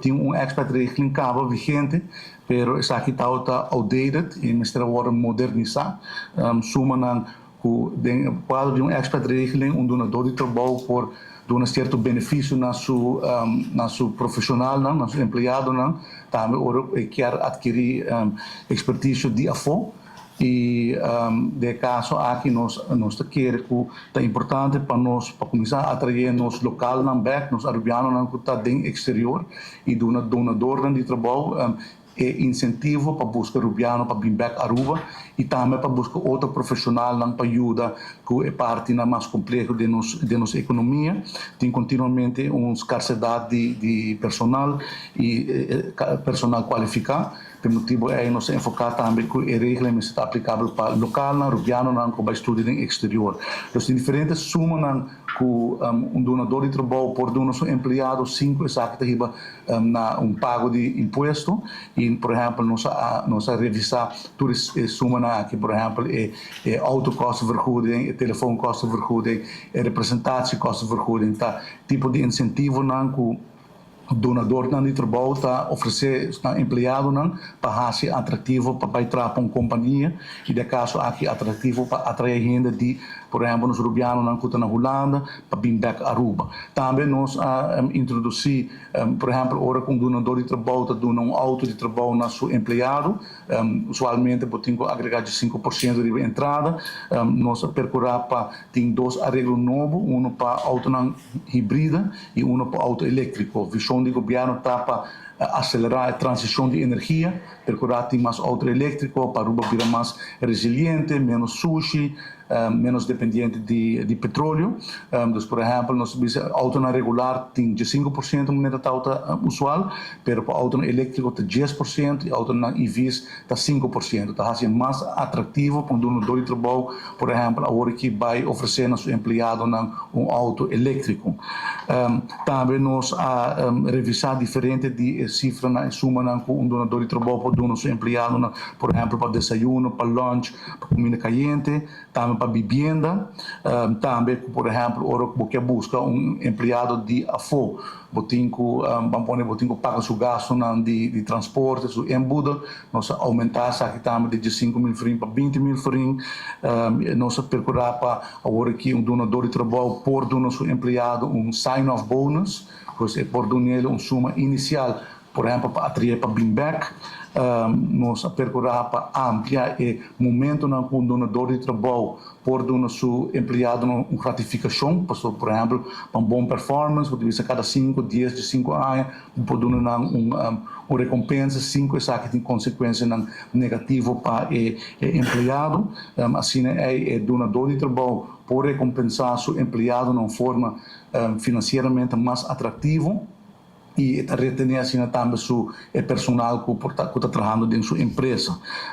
Tem expat-regeling cabo vigente, pero essa aqui está outdated e mistura agora modernizar. Suma ng quadro de expat-regeling, donador de trabalho por dar certo benefício na sua profissional, na seu empregado, também quer adquirir expertise de afo. E de caso aqui nós queremos que é importante para nós para começar a atrair nos local não back nos arabianos não que está dentro exterior e donador de trabalho é incentivo para buscar arabiano para vir back Aruba e também para buscar outro profissional não para ajudar que é parte mais complexa de nossa economia tem continuamente uma escassez de personal e personal qualificado. Por motivo é nós enfocar também que a regra está aplicável para local, rubiano, que vai estudar no exterior. Então, tem diferentes sumas que donador de trabalho por nosso empregado 5 exato na pago de imposto e, por exemplo, nós revisar toda a suma que, por exemplo, é autokostenvergoeding, telefoonkostenvergoeding, representatiekostenvergoeding, tipo de incentivo que donador de trabalho está oferecer empregado para ser atrativo para entrar para uma companhia e de caso aqui atrativo para atrair gente de por exemplo nos rubianos que estão na Holanda para vir back a Aruba também nós introduzir por exemplo agora com donador de trabalho está dando auto de trabalho na seu empregado usualmente tem que agregar de 5% de entrada nós percorrer para tem dois arreglos novos para auto híbrida e para auto elétrico visão do governo está para acelerar a transição de energia, procurar ter mais auto elétrico para Aruba virar mais resiliente, menos sushi, menos dependente de petróleo. Então, por exemplo, nós auto regular tem de 5% de maneira usual, mas para auto elétrico tem 10% e auto EVs está 5%. Está sendo mais atrativo para um donador de trabalho, por exemplo, agora que vai oferecer a seu empregado auto elétrico. Também nós revisar diferente de cifra na suma com donador de trabalho para donar seu empregado, por exemplo, para desayuno, para lunch, para comida caliente, também para vivienda, também, por exemplo, ora que busca empregado de afo, botinco paga seu gasto de transporte, seu embudo, nós aumentar aqui também de 5.000 frim para 20.000 frim, nós procurar para agora que donador de trabalho por donar seu empregado sign-off bonus, pois é por donar suma inicial, por exemplo, para atrair para bring back, nós procurar para ampliar o momento na que o donador de trabalho por donar seu empregado uma gratificação, por exemplo, para bom performance, por dizer cada 5, 10 de 5 anos, por donar uma recompensa, 5 que tem consequência negativa para o empregado, assim é o donador de trabalho por recompensar seu empregado de uma forma financeiramente mais atrativa e reter assim também o personal que está trabalhando dentro da sua empresa.